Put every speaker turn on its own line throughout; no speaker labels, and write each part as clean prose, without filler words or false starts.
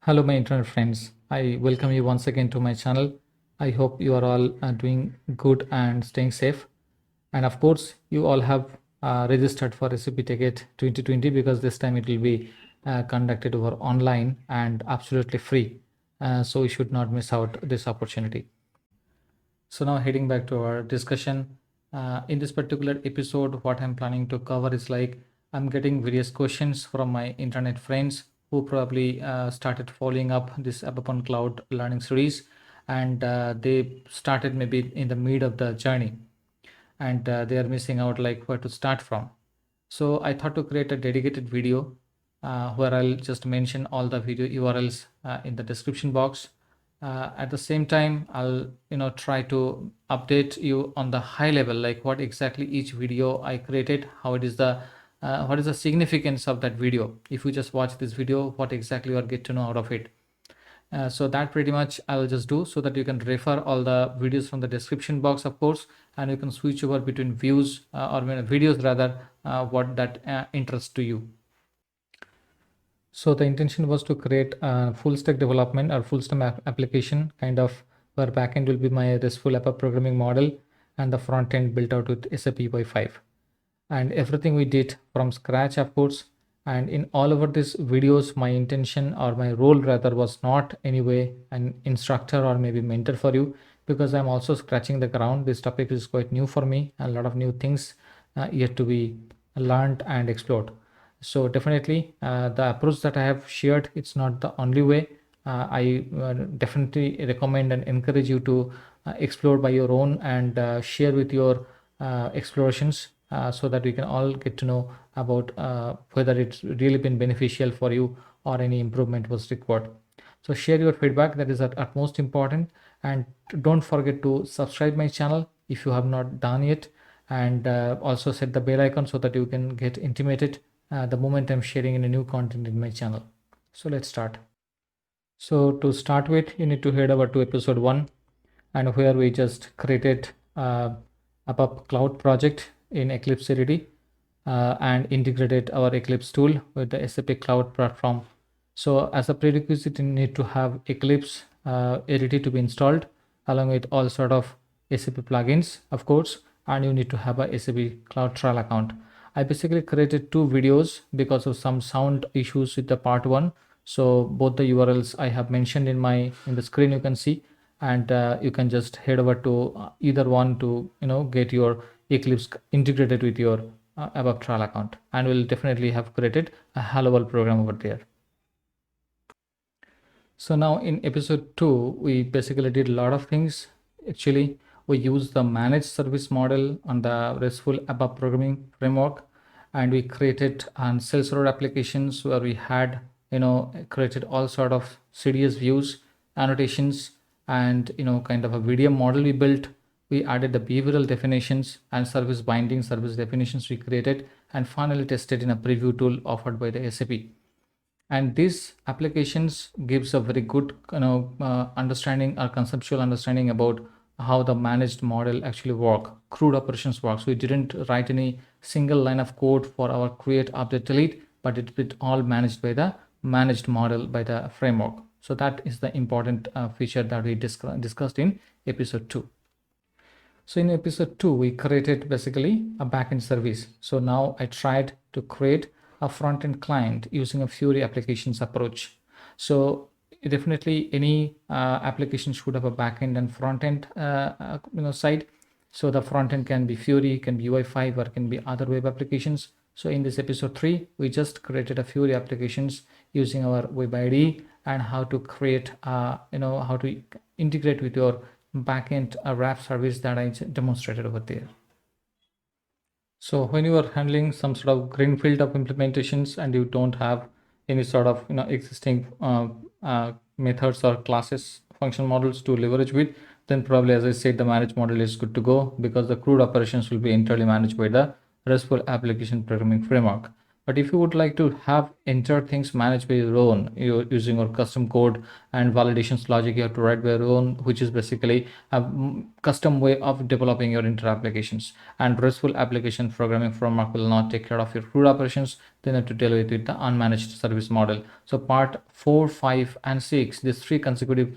Hello, my internet friends. I welcome you once again to my channel. I hope you are all doing good and staying safe. And of course, you all have registered for Recipe Ticket 2020 because this time it will be conducted over online and absolutely free. So you should not miss out this opportunity. So now heading back to our discussion, in this particular episode, what I'm planning to cover is like I'm getting various questions from my internet friends who probably started following up this Abapon Cloud learning series, and they started maybe in the mid of the journey, and they are missing out like where to start from. So I thought to create a dedicated video where I'll just mention all the video URLs in the description box. At the same time, I'll try to update you on the high level, like what exactly each video I created, how it is the what is the significance of that video. If you just watch this video, what exactly you are get to know out of it. So that pretty much I'll just do so that you can refer all the videos from the description box, of course, and you can switch over between views or videos rather, what that interests to you. So the intention was to create a full stack development or full stack application kind of where backend will be my RESTful app programming model and the front end built out with SAP UI5. And everything we did from scratch, of course. And in all over these videos, my intention or my role rather was not anyway an instructor or maybe mentor for you, because I'm also scratching the ground. This topic is quite new for me and a lot of new things yet to be learned and explored. So definitely the approach that I have shared, it's not the only way. I definitely recommend and encourage you to explore by your own and share with your explorations, so that we can all get to know about whether it's really been beneficial for you or any improvement was required. So share your feedback, that is at utmost important. And don't forget to subscribe my channel if you have not done yet, and also set the bell icon so that you can get intimated the moment I'm sharing any new content in my channel. So let's start. So to start with, you need to head over to episode 1, and where we just created a cloud project in Eclipse ADD and integrated our Eclipse tool with the SAP Cloud Platform. So as a prerequisite, you need to have Eclipse ADD to be installed along with all sort of SAP plugins, of course, and you need to have a SAP Cloud trial account. I basically created two videos because of some sound issues with the part 1. So both the URLs I have mentioned in the screen, you can see, and you can just head over to either one to get your Eclipse integrated with your above trial account, and we'll definitely have created a hello program over there. So now in episode 2, we basically did a lot of things. Actually, we used the managed service model on the RESTful ABAP programming framework, and we created self-server applications where we had created all sort of CDS views, annotations, and kind of a VDM model we built. We added the behavioral definitions and service binding service definitions we created, and finally tested in a preview tool offered by the SAP. And these applications gives a very good understanding or conceptual understanding about how the managed model actually work, crude operations work. So we didn't write any single line of code for our create, update, delete, but it all managed by the managed model by the framework. So that is the important feature that we discussed in episode 2. So in episode 2, we created basically a backend service. So now I tried to create a front-end client using a Fiori applications approach. So definitely any application should have a backend and front-end side. So the front-end can be Fiori, can be UI5, or can be other web applications. So in this episode 3, we just created a Fiori applications using our web IDE, and how to create how to integrate with your backend wrap service that I demonstrated over there. So when you are handling some sort of greenfield of implementations and you don't have any sort of existing methods or classes function models to leverage with, then probably, as I said, the managed model is good to go, because the crude operations will be entirely managed by the RESTful application programming framework. But if you would like to have entire things managed by your own, using your custom code and validations logic, you have to write by your own, which is basically a custom way of developing your inter applications. And RESTful application programming framework will not take care of your CRUD operations. Then you have to deal with the unmanaged service model. So part 4, 5, and 6, these three consecutive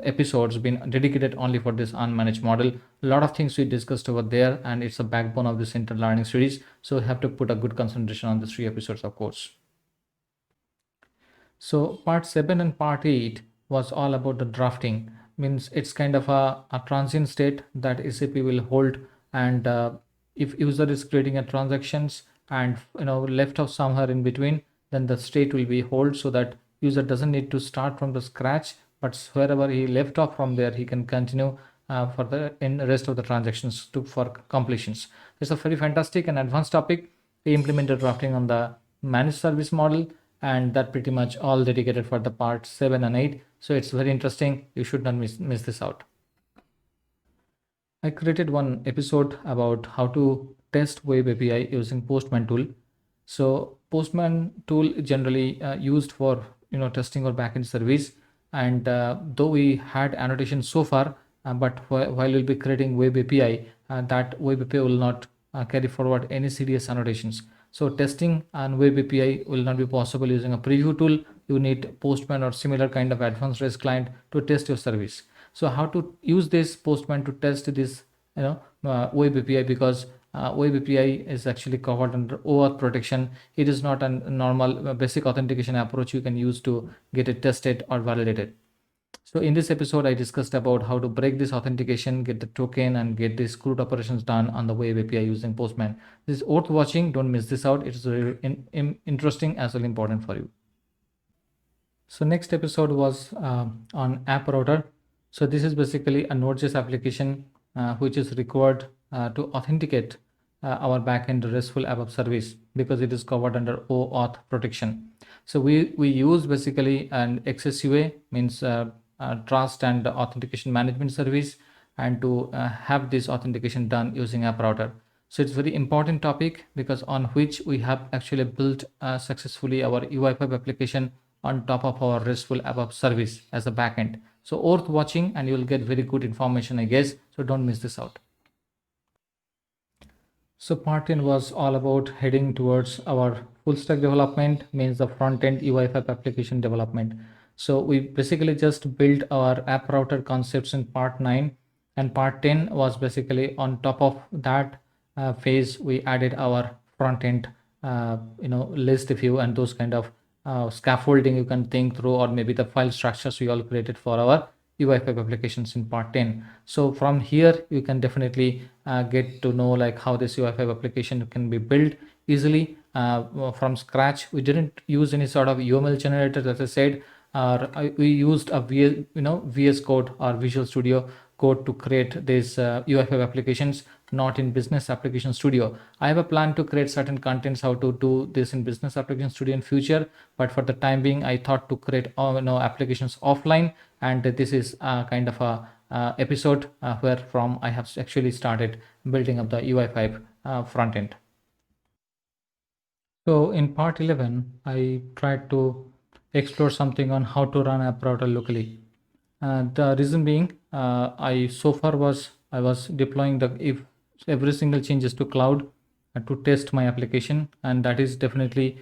episodes been dedicated only for this unmanaged model. A lot of things we discussed over there, and it's a backbone of this inter learning series, so we have to put a good concentration on these three episodes, of course. So part 7 and part 8 was all about the drafting. Means it's kind of a transient state that SAP will hold, and if user is creating a transactions and left off somewhere in between, then the state will be hold, so that user doesn't need to start from the scratch, but wherever he left off from there, he can continue for the in rest of the transactions for completions. It's a very fantastic and advanced topic. We implemented drafting on the managed service model, and that pretty much all dedicated for the part 7 and 8. So it's very interesting. You should not miss this out. I created one episode about how to test web API using Postman tool. So Postman tool generally used for testing or backend service, and though we had annotation so far, but while we'll be creating web API, that web API will not carry forward any CDS annotations. So testing on web API will not be possible using a preview tool. You need Postman or similar kind of advanced REST client to test your service. So how to use this Postman to test this web API, because web API is actually covered under OAuth protection. It is not a normal basic authentication approach you can use to get it tested or validated. So in this episode, I discussed about how to break this authentication, get the token, and get these CRUD operations done on the web API using Postman. This is worth watching. Don't miss this out. It's very interesting as well important for you. So next episode was on App Router. So this is basically a Node.js application which is required to authenticate our backend RESTful ABAP service, because it is covered under OAuth protection. So we use basically an XSUA, means trust and authentication management service, and to have this authentication done using App Router. So it's very important topic, because on which we have actually built successfully our UI5 application on top of our RESTful ABAP service as a backend. So worth watching, and you will get very good information, I guess. So don't miss this out. So part 10 was all about heading towards our full stack development, means the front end UI5 application development. So we basically just built our app router concepts in part 9, and part 10 was basically on top of that phase. We added our front end list view and those kind of scaffolding you can think through, or maybe the file structures we all created for our UI5 applications in part 10. So from here you can definitely get to know like how this UI5 application can be built easily from scratch. We didn't use any sort of UML generator, as I said. We used a VS Code or Visual Studio Code to create these UI5 applications, not in Business Application Studio. I have a plan to create certain contents how to do this in Business Application Studio in future, but for the time being I thought to create applications offline, and this is kind of a episode where from I have actually started building up the UI5 front end. So in part 11 I tried to explore something on how to run App Router locally. The reason being, I was deploying if every single changes to cloud to test my application, and that is definitely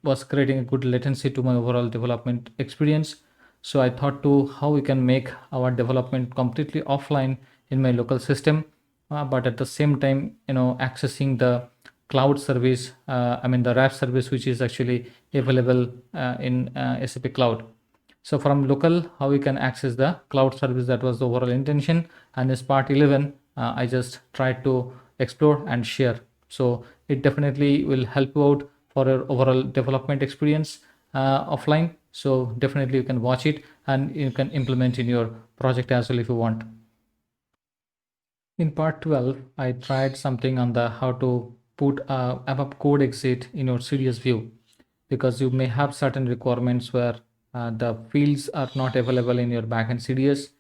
was creating a good latency to my overall development experience. So I thought to how we can make our development completely offline in my local system, but at the same time accessing the cloud service, the RAP service, which is actually available in SAP Cloud. So from local, how we can access the cloud service, that was the overall intention. And as part 11, I just tried to explore and share. So it definitely will help you out for your overall development experience offline. So definitely you can watch it and you can implement in your project as well if you want. In part 12, I tried something on the how to put a ABAP code exit in your CDS view, because you may have certain requirements where the fields are not available in your backend CDS,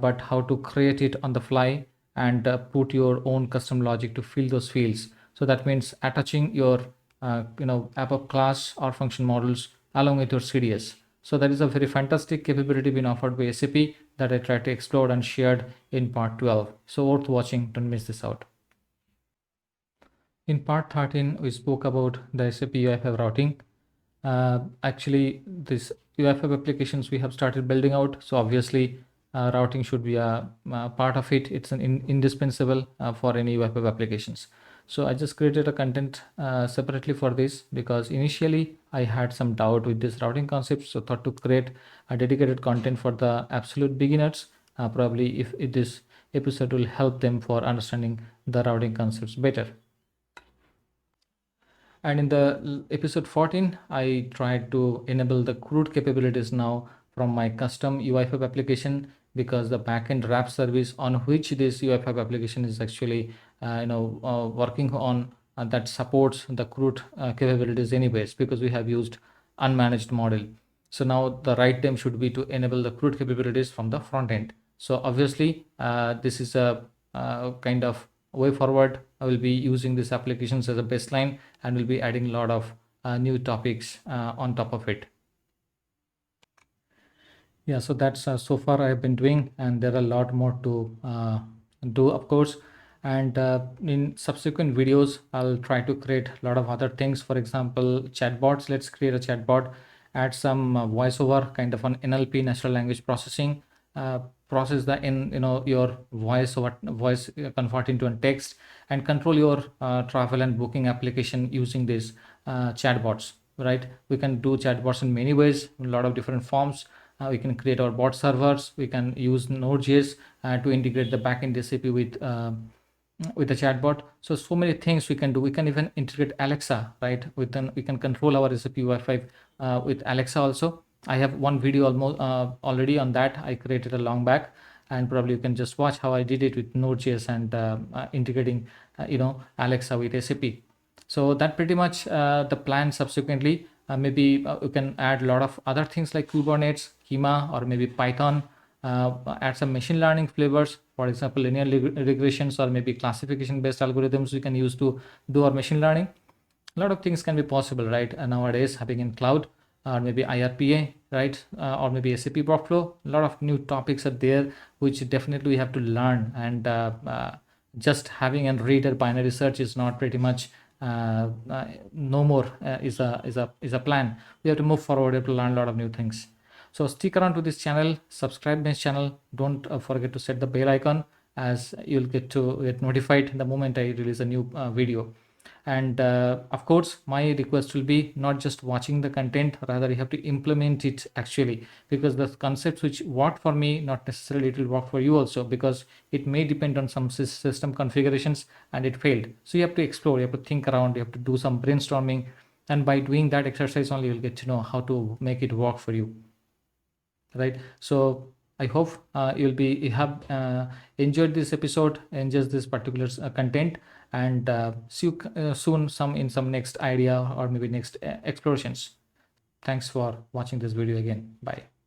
but how to create it on the fly and put your own custom logic to fill those fields. So that means attaching your ABAP class or function models along with your CDS. So that is a very fantastic capability being offered by SAP that I tried to explore and shared in part 12. So worth watching, don't miss this out. In part 13, we spoke about the SAP UI5 routing. Actually, this UI5 applications we have started building out. So obviously, routing should be a part of it. It's an indispensable for any UI5 applications. So I just created a content separately for this because initially I had some doubt with this routing concept. So thought to create a dedicated content for the absolute beginners. Probably if this episode will help them for understanding the routing concepts better. And in the episode 14, I tried to enable the CRUD capabilities now from my custom UI5 application, because the backend wrap service on which this UI5 application is actually working on that supports the CRUD capabilities anyways, because we have used unmanaged model. So now the right time should be to enable the CRUD capabilities from the front end. So obviously this is a kind of way forward. I will be using these applications as a baseline and will be adding a lot of new topics on top of it. Yeah, so that's so far I have been doing, and there are a lot more to do, of course. And in subsequent videos, I'll try to create a lot of other things. For example, chatbots. Let's create a chatbot, add some voiceover, kind of an NLP, natural language processing, process the your voice convert into a text, and control your travel and booking application using these chatbots. Right? We can do chatbots in many ways, a lot of different forms. We can create our bot servers. We can use Node.js to integrate the backend SAP with the chatbot. So many things we can do. We can even integrate Alexa, right? We can control our SAP UI5 with Alexa also. I have one video almost already on that. I created a long back, and probably you can just watch how I did it with Node.js and integrating Alexa with SAP. So that pretty much the plan subsequently. Maybe you can add a lot of other things like Kubernetes, Schema, or maybe Python. Add some machine learning flavors, for example, linear regressions, or maybe classification based algorithms we can use to do our machine learning. A lot of things can be possible, right? Nowadays, having in cloud, or maybe IRPA, right? Or maybe SAP workflow. A lot of new topics are there, which definitely we have to learn. And just having and read a binary search is not pretty much no more is a plan. We have to move forward. We have to learn a lot of new things. So stick around to this channel, subscribe this channel. Don't forget to set the bell icon, as you'll get notified the moment I release a new video. And of course, my request will be not just watching the content, rather you have to implement it actually, because the concepts which work for me, not necessarily it will work for you also, because it may depend on some system configurations and it failed. So you have to explore, you have to think around, you have to do some brainstorming, and by doing that exercise only you'll get to know how to make it work for you, right? So I hope you have enjoyed this episode, enjoyed this particular content, and see you soon in some next idea or maybe next explorations. Thanks for watching this video again. Bye.